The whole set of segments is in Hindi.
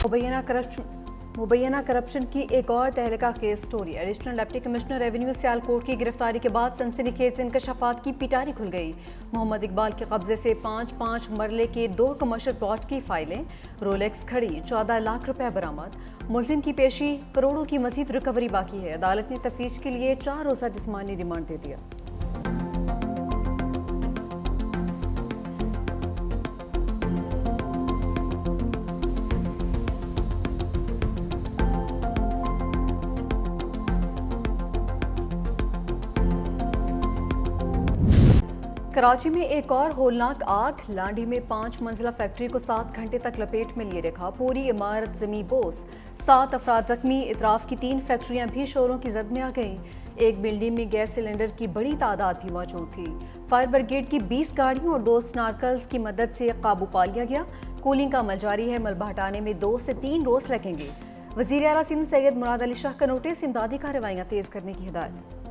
मुबैना करप्शन की एक और तहलका case story. Additional deputy commissioner revenue Sialkot की गिरफ्तारी के बाद सनसनीखेज इंकशाफात की पिटारी खुल गई। मोहम्मद इकबाल के कब्जे से 5 मरले के 2 कमर्शियल प्लॉट की फाइलें, रोलेक्स घड़ी, 14 लाख रुपए बरामद। मुलजिम की पेशी, करोड़ों की मजीद रिकवरी बाकी है। अदालत ने तफ्तीश के लिए 4 रोज़ा जिस्मानी रिमांड दे दिया। कराची में एक और होलनाक आग। लांडी में 5 मंजिला फैक्ट्री को 7 घंटे तक लपेट में लिए रखा। पूरी इमारत जमी बोस, 7 अफराद जख्मी। इतराफ की 3 फैक्ट्रियां भी शोरों की जद में आ गईं। एक बिल्डिंग में गैस सिलेंडर की बड़ी तादाद भी मौजूद थी। फायर ब्रिगेड की 20 गाड़ियों और 2 स्नार्कल्स की मदद से काबू पा लिया गया। कूलिंग का अमल जारी है। मलबा हटाने में 2 से 3 रोज लगेंगे। वजीर आला सिंध सैयद मुराद अली शाह का नोटिस, इमदादी कार्रवाइयां तेज करने की हिदायत।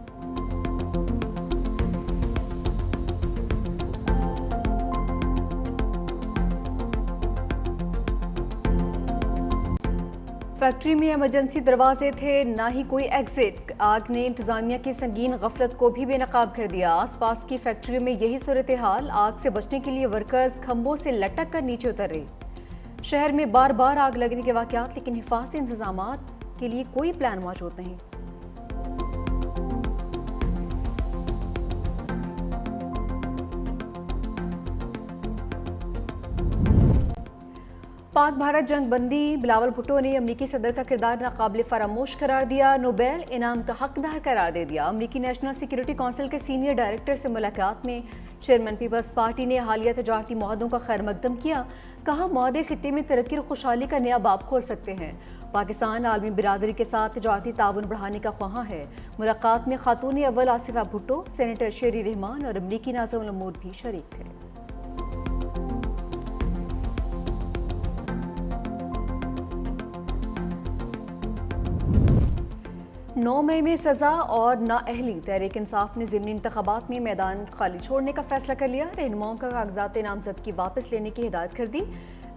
फैक्ट्री में इमरजेंसी दरवाजे थे, ना ही कोई एग्जिट। आग ने इंतजामिया की संगीन गफलत को भी बेनकाब कर दिया। आसपास की फैक्ट्रियों में यही सूरत हाल। आग से बचने के लिए वर्कर्स खंभों से लटक कर नीचे उतर रहे। शहर में बार बार आग लगने के वाकयात, लेकिन हिफाजती इंतजाम के लिए कोई प्लान मौजूद नहीं। पाक भारत जंग बंदी बिलावल भुट्टो ने अमरीकी सदर का किरदार नाकाबिल फरामोश करार दिया। नोबेल इनाम का हकदार करार दे दिया। अमरीकी नेशनल सिक्योरिटी काउंसिल के सीनियर डायरेक्टर से मुलाकात में चेयरमैन पीपल्स पार्टी ने हालिया तजारती मुआहदों का खैर मकदम किया। कहा, मुआहदे खित्ते में तरक्की और खुशहाली का नया बाब खोल सकते हैं। पाकिस्तान आलमी बिरादरी के साथ तजारती ताउन बढ़ाने का ख्वाहां है। मुलाकात में खातून अव्वल आसिफा भुट्टो, सेनेटर शेरी रहमान और अमरीकी नाज़िम उल उमूर भी शरीक थे। 9 मई में सजा और नाअहली। तहरीक इंसाफ ने ज़िमनी इंतखाबात में मैदान खाली छोड़ने का फैसला कर लिया। रहनुमाओं का कागजात नामजदगी वापस लेने की हिदायत कर दी।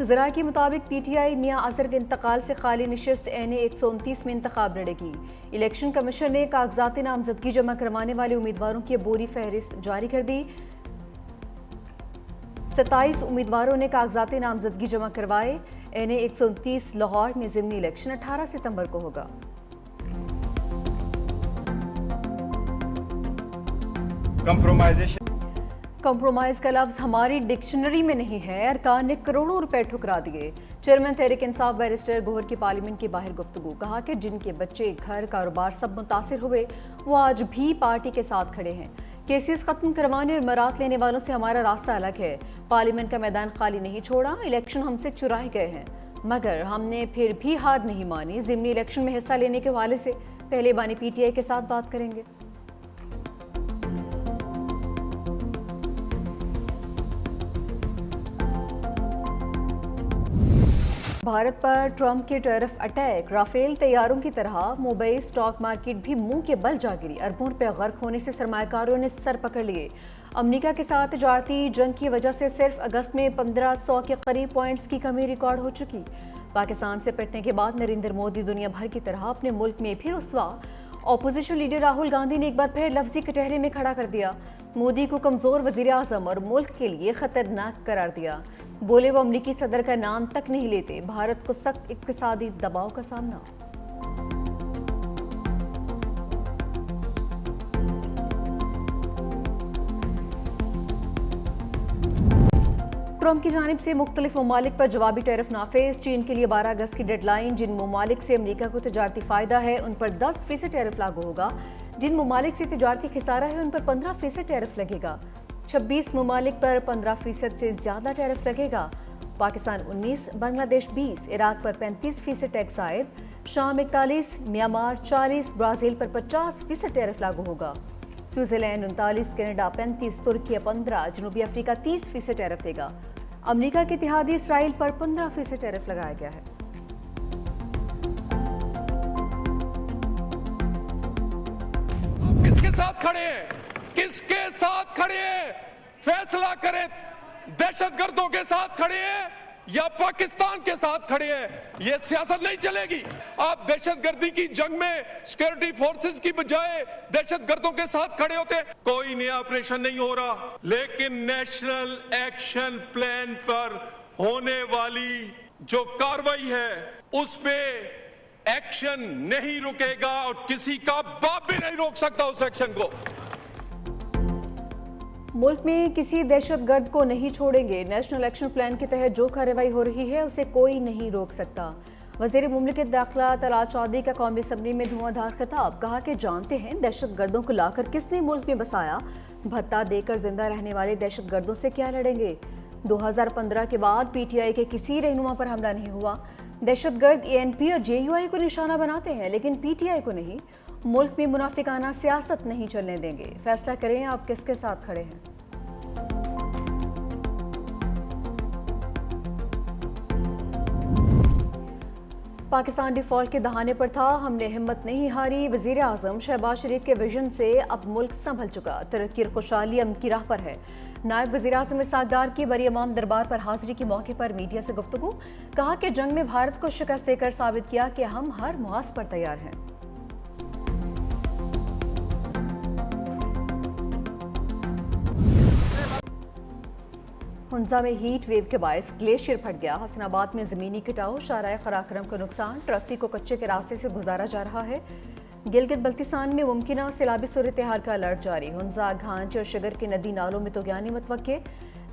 ज़राए के मुताबिक PTI मियां अजहर के इंतकाल से खाली नशिस्त NA 129 में इंतखाब लड़ेगी। इलेक्शन कमीशन ने कागजात नामजदगी जमा करवाने वाले उम्मीदवारों की अबूरी फहरिस्त जारी कर दी। 27 उम्मीदवारों ने कागजात नामजदगी जमा करवाए। NA 129 लाहौर में ज़िमनी इलेक्शन 18 सितंबर को होगा। कंप्रोमाइज का लफ्ज हमारी डिक्शनरी में नहीं है। अरकान ने करोड़ों रुपए ठुकरा दिए। चेयरमैन तहरीक इंसाफ बैरिस्टर गोहर की पार्लियामेंट के बाहर गुफ्तगू। कहा कि जिनके बच्चे, घर, कारोबार सब मुतासिर हुए, वो आज भी पार्टी के साथ खड़े हैं। केसेस खत्म करवाने और मरात लेने वालों से हमारा रास्ता अलग है। पार्लियामेंट का मैदान खाली नहीं छोड़ा। इलेक्शन हमसे चुराए गए हैं, मगर हमने फिर भी हार नहीं मानी। ज़िमनी इलेक्शन में हिस्सा लेने के हवाले से पहले बानी PTI के साथ बात करेंगे। भारत पर ट्रंप के टैरिफ अटैक। राफेल तैयारों की तरह मुंबई स्टॉक मार्केट भी मुंह के बल जा गिरी। अरबों रुपए गर्क होने से सरमायाकारों ने सर पकड़ लिए। अमेरिका के साथ तजारती जंग की वजह से सिर्फ अगस्त में 1500 के करीब पॉइंट्स की कमी रिकॉर्ड हो चुकी। पाकिस्तान से पिटने के बाद नरेंद्र मोदी दुनिया भर की तरह अपने मुल्क में फिर रुसवा। ऑपोजिशन लीडर राहुल गांधी ने एक बार फिर लफ्जी कटहरे में खड़ा कर दिया। मोदी को कमजोर वजीर आजम और मुल्क के लिए खतरनाक करार दिया। बोले वो अमरीकी सदर का नाम तक नहीं लेते। भारत को सख्त इक्तिसादी दबाव का सामना। ट्रंप की जानिब से मुख्तलिफ ममालिक पर जवाबी टैरिफ नाफिज। चीन के लिए 12 अगस्त की डेडलाइन। जिन ममालिक से अमरीका को तजारती फ़ायदा है उन पर 10% टैरिफ लागू होगा। जिन ममालिक से तजारती खिसारा है उन पर 15% टैरिफ लगेगा। 26 ममालिक पर 15% से ज़्यादा टैरिफ लगेगा। पाकिस्तान 19, बांग्लादेश 20, इराक पर 35% टैक्स आयद, शाम 41, म्यांमार 40, ब्राज़ील पर 50% टैरिफ लागू होगा। स्विट्ज़रलैंड 39, कनाडा 35, तुर्की 15, जनूबी अफ्रीका 30% टैरिफ देगा। अमेरिका के इत्तेहादी इसराइल पर 15% टैरिफ लगाया गया है। किसके साथ खड़े हैं? किसके साथ खड़े हैं? फैसला करें। दहशतगर्दों के साथ खड़े हैं या पाकिस्तान के साथ खड़े हैं, ये सियासत नहीं चलेगी। आप दहशतगर्दी की जंग में सिक्योरिटी फोर्सेस की बजाय दहशतगर्दों के साथ खड़े होते हैं। कोई नया ऑपरेशन नहीं हो रहा, लेकिन नेशनल एक्शन प्लान पर होने वाली जो कार्रवाई है उस पे एक्शन नहीं रुकेगा और किसी का बाप भी नहीं रोक सकता उस एक्शन को। मुल्क में किसी दहशतगर्द को नहीं छोड़ेंगे। नेशनल एक्शन प्लान के तहत जो कार्रवाई हो रही है उसे कोई नहीं रोक सकता। वज़ीर मुमलिकत दाखिला तलाल चौधरी का कौमी असम्बली में धुआंधार खिताब। कहा कि जानते हैं दहशतगर्दों को लाकर किसने मुल्क में बसाया, भत्ता देकर जिंदा रहने वाले दहशतगर्दों से क्या लड़ेंगे। 2015 के बाद PTI के किसी रहनुमा पर हमला नहीं हुआ। दहशतगर्द ANP और JUI को निशाना बनाते हैं लेकिन PTI को नहीं। मुल्क में मुनाफिकाना सियासत नहीं चलने देंगे। फैसला करें आप किसके साथ खड़े हैं। पाकिस्तान डिफॉल्ट के दहाने पर था, हमने हिम्मत नहीं हारी। वजीर आजम शहबाज शरीफ के विजन से अब मुल्क संभल चुका, तरक्की और खुशहाली अमन की राह पर है। नायब वजीर आजम इसाक डार की बरी इमाम दरबार पर हाजिरी के मौके पर मीडिया से गुफ्तगू। कहा कि जंग में भारत को शिकस्त देकर साबित किया कि हम हर मुहाज पर तैयार हैं। हुंजा में हीट वेव के बायस ग्लेशियर फट गया। हसनाबाद में जमीनी कटाव, शाहराह खराक्रम को नुकसान, ट्रैफिक को कच्चे के रास्ते से गुजारा जा रहा है। गिलगित बल्तिस्तान में मुमकिन सैलाबी सूरत हाल का अलर्ट जारी। हुंजा, घांच और शिगर के नदी नालों में तोगयानी मतवक्के।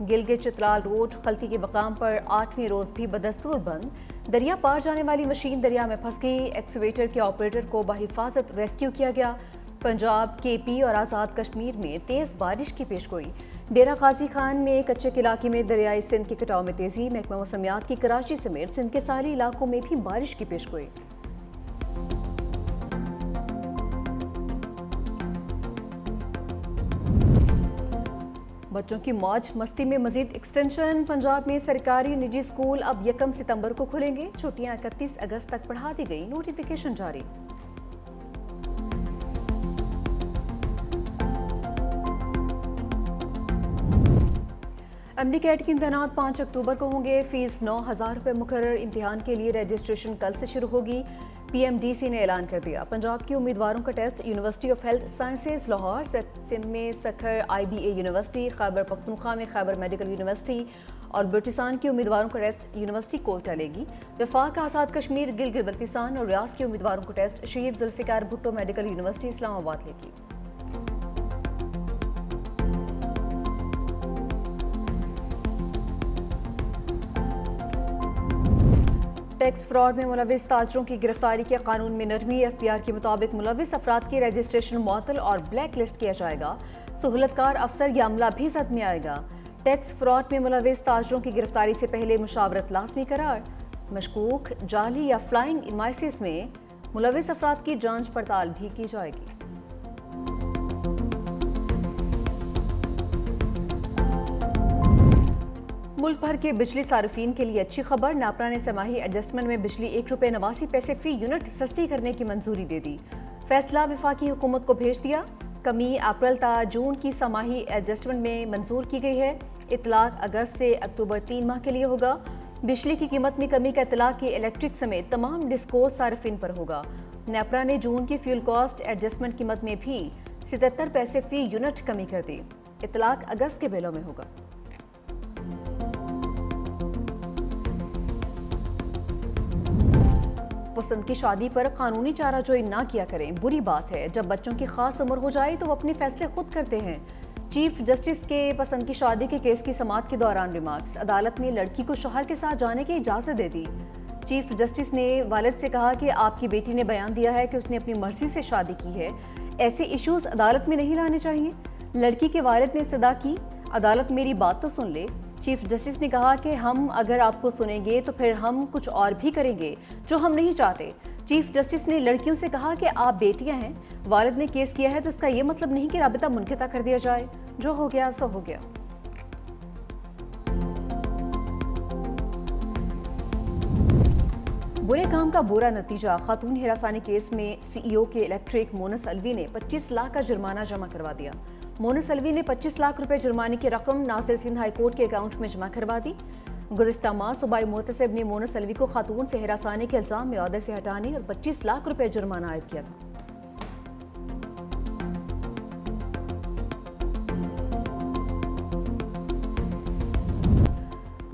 गिलगित चित्राल रोड खलती के मकाम पर 8वें रोज भी बदस्तूर बंद। दरिया पार जाने वाली मशीन दरिया में फंस गई। एक्सवेटर के ऑपरेटर को बहिफाजत रेस्क्यू किया गया। पंजाब, KP और आज़ाद कश्मीर में तेज़ बारिश की पेशगोई। डेरा गाजी खान में कच्चे के इलाके में दरियाई सिंध के कटाव में तेजी। महकमा मौसमियात की कराची समेत सिंध के सारी इलाकों में भी बारिश की पेशगोई। बच्चों की मौज मस्ती में मजीद एक्सटेंशन। पंजाब में सरकारी निजी स्कूल अब 1 सितंबर को खुलेंगे। छुट्टियां 31 अगस्त तक बढ़ा दी गई, नोटिफिकेशन जारी। MD कैट के इम्तहान 5 अक्टूबर को होंगे। फीस 9,000 रुपये मुकर्रर। इम्तिहान के लिए रजिस्ट्रेशन कल से शुरू होगी। PMDC ने ऐलान कर दिया। पंजाब के उम्मीदवारों का test university of health sciences Lahore, Sindh में सखर IBA यूनिवर्सिटी, खैबर पख्तूनख्वा में खैबर मेडिकल यूनिवर्सिटी और बलूचिस्तान के उम्मीदवारों का टेस्ट यूनिवर्सिटी कोटा लेगी। वफाक, आज़ाद कश्मीर, गिलगित बल्तिस्तान और रियाज के उम्मीदवारों का टेस्ट शहीद जुल्फिकार भुट्टो मेडिकल यूनिवर्सिटी इस्लामाबाद लेगी। टैक्स फ्रॉड में मुलविस ताजरों की गिरफ्तारी के कानून में नरमी। FPR के मुताबिक मुलविस अफराद की रजिस्ट्रेशन मुअत्तल और ब्लैक लिस्ट किया जाएगा। सहूलतकार अफसर या अमला भी जद में आएगा। टैक्स फ्रॉड में मुलविस ताजरों की गिरफ्तारी से पहले मुशावरत लाजमी करार। मशकूक, जाली या फ्लाइंग इनवाइसेस में मुलविस अफराद की जांच पड़ताल भी की जाएगी। मुल्क भर के बिजली सार्फिन के लिए अच्छी खबर। नापरा ने समाही एडजस्टमेंट में बिजली ₹1.89 फी यूनिट सस्ती करने की मंजूरी दे दी। फैसला वफाकी हुकूमत को भेज दिया। कमी अप्रैल ता जून की समाही एडजस्टमेंट में मंजूर की गई है। इतलाक अगस्त से अक्टूबर 3 माह के लिए होगा। बिजली की कीमत में कमी का इतलाक की इलेक्ट्रिक समेत तमाम डिस्को सार्फिन पर होगा। नेपरा ने जून की फ्यूल कॉस्ट एडजस्टमेंट कीमत में भी 77 पैसे फी यूनिट कमी कर दी। इतलाक अगस्त के बिलों में होगा। पसंद की शादी पर कानूनी चाराजोई ना किया करें, बुरी बात है। जब बच्चों की खास उम्र हो जाए तो वो अपने फैसले खुद करते हैं। चीफ जस्टिस के पसंद की शादी के केस की समाअत के दौरान रिमार्क्स। अदालत ने लड़की को शौहर के साथ जाने की इजाज़त दे दी। चीफ जस्टिस ने वालिद से कहा कि आपकी बेटी ने बयान दिया है कि उसने अपनी मर्जी से शादी की है, ऐसे इश्यूज अदालत में नहीं लाने चाहिए। लड़की के वालिद ने सदा की, अदालत मेरी बात तो सुन ले। चीफ जस्टिस ने कहा कि हम अगर आपको सुनेंगे तो फिर हम कुछ और भी करेंगे जो हम नहीं चाहते। चीफ जस्टिस ने लड़कियों से कहा कि आप बेटियां हैं, वालिद ने केस किया है तो इसका यह मतलब नहीं कि राबिता मुनक़िता कर दिया जाए। जो हो गया सो हो गया। बुरे काम का बुरा नतीजा। खातून हिरासानी केस में CEO के इलेक्ट्रिक मोनस अलवी ने 25 लाख का जुर्माना जमा करवा दिया। मोनस अलवी ने 25 लाख रुपए जुर्माने की रकम नासिर सिंध हाई कोर्ट के अकाउंट में जमा करवा दी। गुज़िश्ता माह सूबाई मुहतसिब ने मोनस अलवी को खातून से हिरासानी के इल्ज़ाम में ओहदे से हटाने और 25 लाख रुपए जुर्माना आयद किया था।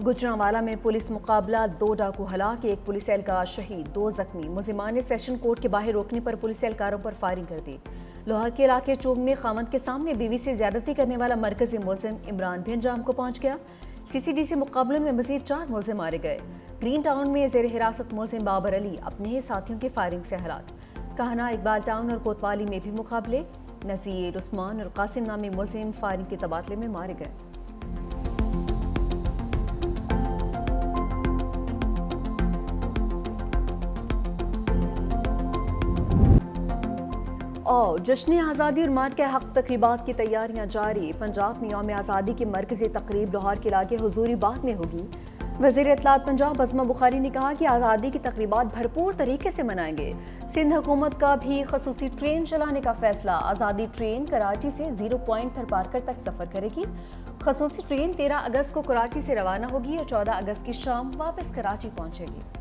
गुजरांवाला में पुलिस मुकाबला, 2 डाकू हलाक, 1 पुलिस एहलकार शहीद, 2 जख्मी। मुलजिमान ने सेशन कोर्ट के बाहर रोकने पर पुलिस एहलकारों पर फायरिंग कर दी। लोहार के इलाके चौक में खामद के सामने बीवी से ज्यादती करने वाला मरकजी मुलजिम इमरान भी अंजाम को पहुंच गया। CCDC मुकाबले में मजीद 4 मुलजिम मारे गए। ग्रीन टाउन में जेर हिरासत मुलजिम बाबर अली अपने ही साथियों की फायरिंग से हलाक। कहना, इकबाल टाउन और कोतवाली में भी मुकाबले, नज़ीर, उस्मान और कासिम नामी मुलजिम फायरिंग के तबादले में मारे गए। और जश्न आज़ादी और मार्च के हक तकरीबात की तैयारियां जारी। पंजाब में यौम आज़ादी की मरकजी तकरीब लाहौर के इलाके हुजूरी बाग में होगी। वज़ीर इत्तलात पंजाब अज़मा बुखारी ने कहा कि आज़ादी की तकरीबात भरपूर तरीके से मनाएंगे। सिंध हुकूमत का भी खसूसी ट्रेन चलाने का फैसला। आज़ादी ट्रेन कराची से 0 पॉइंट थरपारकर तक सफ़र करेगी। खसूसी ट्रेन 13 अगस्त को कराची से रवाना होगी और 14 अगस्त की शाम वापस कराची पहुंचेगी।